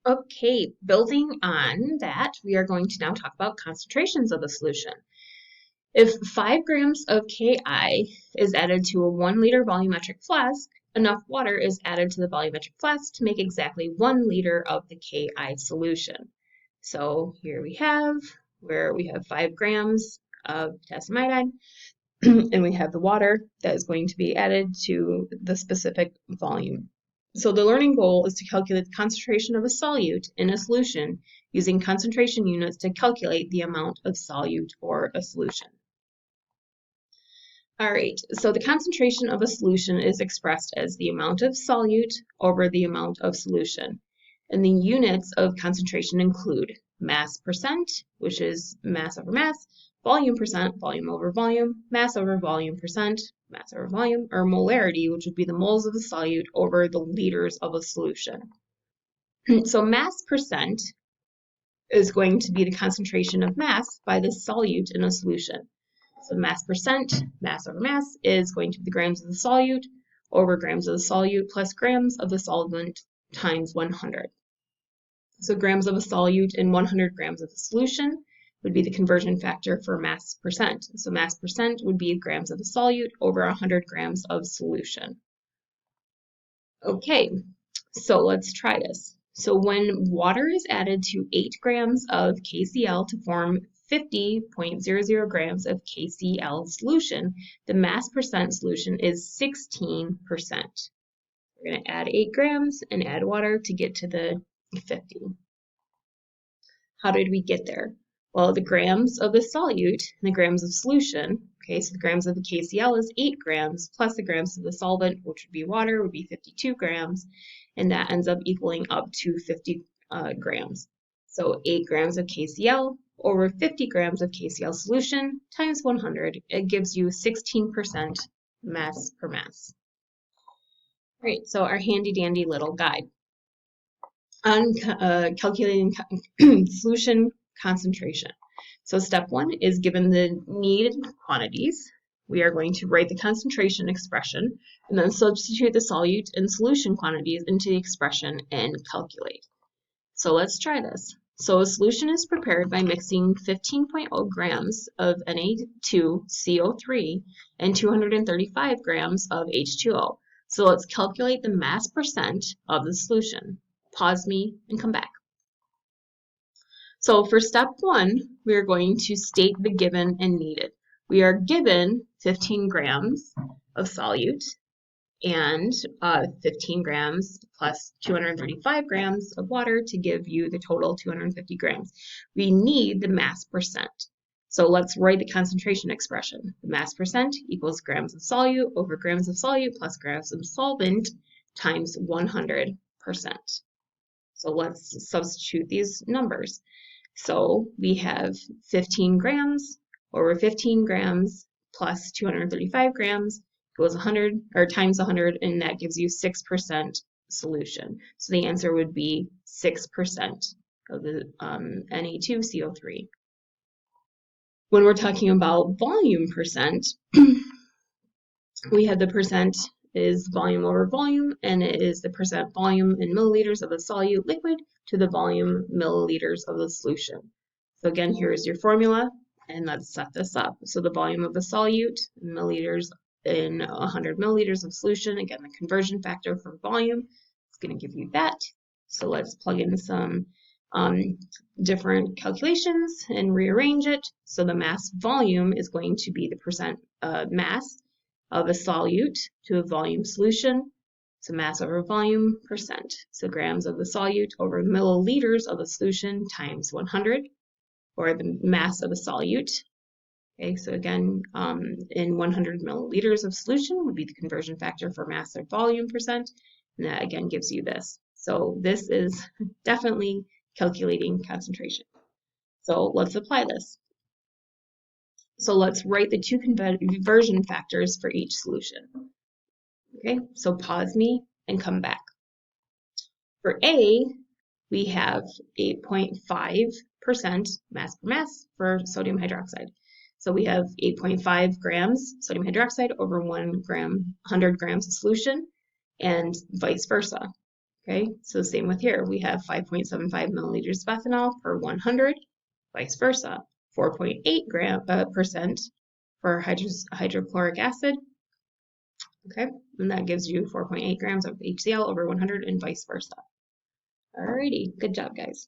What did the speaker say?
Okay, building on that, we are going to now talk about concentrations of a solution. If 5 grams of Ki is added to a 1 liter volumetric flask, enough water is added to the volumetric flask to make exactly 1 liter of the Ki solution. So here we have where we have 5 grams of potassium iodide, and we have the water that is going to be added to the specific volume. So the learning goal is to calculate the concentration of a solute in a solution using concentration units to calculate the amount of solute or a solution. All right, so the concentration of a solution is expressed as the amount of solute over the amount of solution. And the units of concentration include mass percent, which is mass over mass, volume percent, volume over volume, mass over volume percent, mass over volume, or molarity, which would be the moles of the solute over the liters of a solution. So mass percent is going to be the concentration of mass by the solute in a solution. So mass percent, mass over mass, is going to be the grams of the solute over grams of the solute plus grams of the solvent times 100. So grams of a solute and 100 grams of the solution would be the conversion factor for mass percent. So mass percent would be grams of the solute over 100 grams of solution. Okay, so let's try this. So when water is added to 8 grams of KCl to form 50.00 grams of KCl solution, the mass percent solution is 16%. We're going to add 8 grams and add water to get to the 50. How did we get there? Well, the grams of the solute and the grams of solution, okay, so the grams of the KCl is 8 grams, plus the grams of the solvent, which would be water, would be 52 grams, and that ends up equaling up to 50 grams. So 8 grams of KCl over 50 grams of KCl solution times 100, it gives you 16% mass per mass. All right, so our handy dandy little guide on calculating solution concentration. So step 1 is given the needed quantities. We are going to write the concentration expression and then substitute the solute and solution quantities into the expression and calculate. So let's try this. So a solution is prepared by mixing 15.0 grams of Na2CO3 and 235 grams of H2O. So let's calculate the mass percent of the solution. Pause me and come back. So for step 1, we are going to state the given and needed. We are given 15 grams of solute and 15 grams plus 235 grams of water to give you the total 250 grams. We need the mass percent. So let's write the concentration expression. The mass percent equals grams of solute over grams of solute plus grams of solvent times 100%. So let's substitute these numbers. So we have 15 grams over 15 grams plus 235 grams equals 100 or times 100, and that gives you 6% solution. So the answer would be 6% of the Na2CO3. When we're talking about volume percent, we have the percent is volume over volume, and it is the percent volume in milliliters of the solute liquid to the volume milliliters of the solution. So again, here's your formula, and let's set this up. So the volume of the solute, milliliters in 100 milliliters of solution, again, the conversion factor for volume is going to give you that. So let's plug in some different calculations and rearrange it. So the mass volume is going to be the percent mass of a solute to a volume solution. So mass over volume percent. So grams of the solute over milliliters of the solution times 100, or the mass of a solute. Okay, so again, in 100 milliliters of solution would be the conversion factor for mass or volume percent, and that again gives you this. So this is definitely calculating concentration. So let's apply this. So let's write the two conversion factors for each solution. Okay, so pause me and come back. For A, we have 8.5% mass per mass for sodium hydroxide. So we have 8.5 grams sodium hydroxide over 100 grams of solution, and vice versa. Okay, so same with here. We have 5.75 milliliters of ethanol per 100, vice versa. 4.8% for hydrochloric acid. Okay, and that gives you 4.8 grams of HCl over 100 and vice versa. Alrighty, good job, guys.